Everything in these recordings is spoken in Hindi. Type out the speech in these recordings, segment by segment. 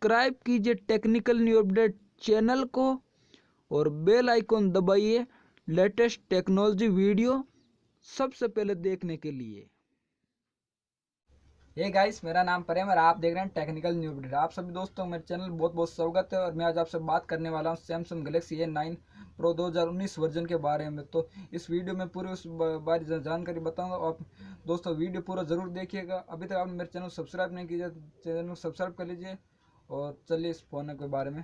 सब्सक्राइब कीजिए टेक्निकल न्यू अपडेट चैनल को और बेल आइकॉन दबाइए लेटेस्ट टेक्नोलॉजी वीडियो सबसे पहले देखने के लिए। हे गाइस, मेरा नाम प्रेम और आप देख रहे हैं टेक्निकल न्यू अपडेट। आप सभी दोस्तों मेरे चैनल बहुत बहुत स्वागत है। और मैं आज आपसे बात करने वाला हूं Samsung Galaxy A9 pro 2019 version के बारे में। तो इस वीडियो में पूरी उस बारे जानकारी बताऊंगा। आप दोस्तों वीडियो पूरा ज़रूर देखिएगा। अभी तक आपने मेरे चैनल सब्सक्राइब नहीं किया, चैनल सब्सक्राइब कर लीजिए। और चलिए इस फ़ोन के बारे में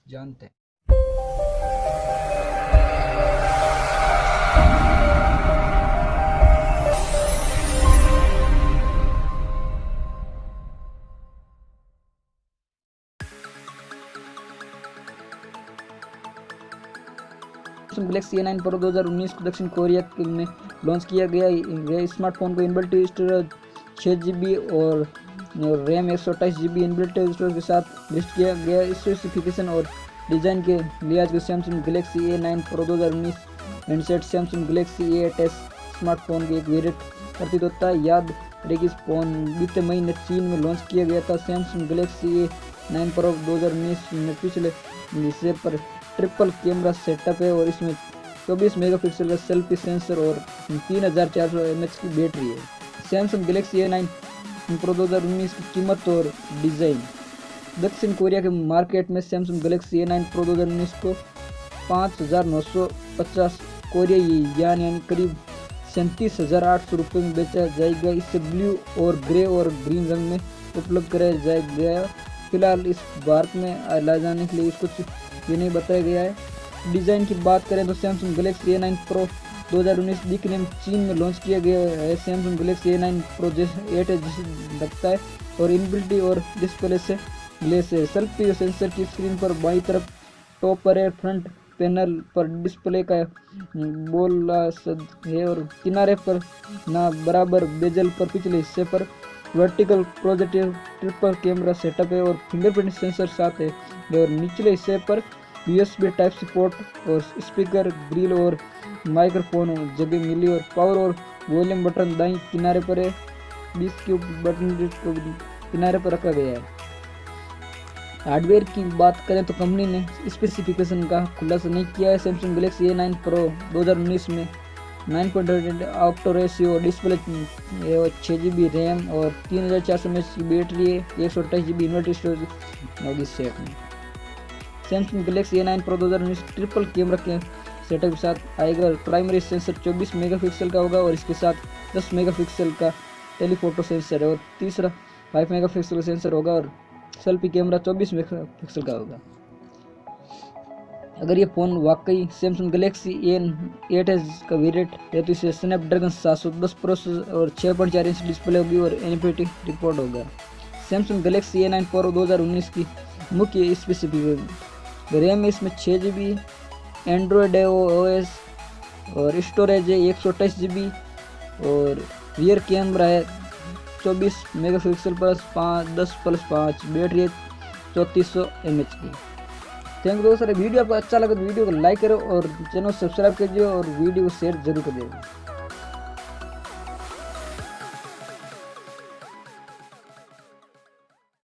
जानते हैं। सैमसंग गैलेक्सी A9 प्रो 2019 को दक्षिण कोरिया में लॉन्च किया गया। स्मार्टफोन को इनबिल्ट स्टोरेज 6 GB और रैम 128 GB इनबिल्ट स्टोरेज के साथ लिस्ट किया गया। स्पेसिफिकेशन और डिज़ाइन के लिहाज से Samsung Galaxy A9 pro 2019 handset Samsung Galaxy A8s smartphone की एक वेरिएंट प्रतीत होता है। याद रहे कि इस फोन बीते महीने चीन में लॉन्च किया गया था। सैमसंग गैलेक्सी A9 प्रो 2019 में पिछले हिस्से पर ट्रिपल कैमरा सेटअप है और इसमें 24 मेगापिक्सल का सेल्फी सेंसर और 3400 mAh की बैटरी है। सैमसंग गैलेक्सी A9 प्रो 2019 की कीमत और डिज़ाइन। दक्षिण कोरिया के मार्केट में सैमसंग गैलेक्सी A9 प्रो 2019 को 5,950 कोरियाई यानी करीब 37,800 रुपये में बेचा जाएगा। इसे ब्लू और ग्रे और ग्रीन रंग में उपलब्ध कराया जाएगा। फिलहाल इस भारत में ला जाने के लिए कुछ ये नहीं बताया गया है। डिज़ाइन की बात करें तो सैमसंग गैलेक्सी A9 प्रो 2019 दिखने में चीन में लॉन्च किया गया है। सैमसंग गैलेक्सी A9 प्रो 8 जैसे लगता है और इनबिल्ट और डिस्प्ले से ग्लेस है। सेल्फी सेंसर की स्क्रीन पर बाईं तरफ टॉप पर है। फ्रंट पैनल पर डिस्प्ले का बोल है और किनारे पर ना बराबर बेजल पर पिछले हिस्से पर vertical projective triple camera setup है और फिंगरप्रिंट सेंसर साथ है। और निचले हिस्से पर USB टाइप सी पोर्ट और स्पीकर ग्रिल और माइक्रोफोन जगह मिली और पावर और वॉल्यूम बटन दाईं किनारे पर है। 20 के बटन को किनारे पर रखा गया है। हार्डवेयर की बात करें तो कंपनी ने स्पेसिफिकेशन का खुलासा नहीं किया है। सैमसंग गैलेक्सी A9 प्रो 2019 में 9.8 octo ratio display 6 GB RAM और 3400 mAh की बैटरी है। 128 GB इन्वर्टर स्टोरेज होगी सेट में। Samsung Galaxy A9 pro 2019 triple camera के सेटअप के साथ आएगा। प्राइमरी सेंसर 24 मेगापिक्सल का होगा और इसके साथ 10 मेगापिक्सल का टेलीफोटो सेंसर है और तीसरा 5 मेगापिक्सल का सेंसर होगा और सेल्फी कैमरा 24 मेगापिक्सल का होगा। अगर ये फ़ोन वाकई सैमसंग गैलेक्सी A8s का वेरिएंट है तो इसे स्नैपड्रैगन 710 प्रोसेसर और 6.4 इंच डिस्प्ले होगी और NPT रिपोर्ट होगा। सैमसंग गैलेक्सी A9 प्रो 2019 की मुख्य स्पेसिफिकेशन रैम इसमें 6 GB, एंड्रॉयड OS और स्टोरेज है 128 GB और रियर कैमरा है 24 मेगापिक्सल प्लस 10+5 बैटरी है 3400 mAh की। थैंक यू दोस्तों। वीडियो आपको अच्छा लगा तो वीडियो को लाइक करो और चैनल सब्सक्राइब कीजिए और वीडियो को शेयर जरूर करिएगा।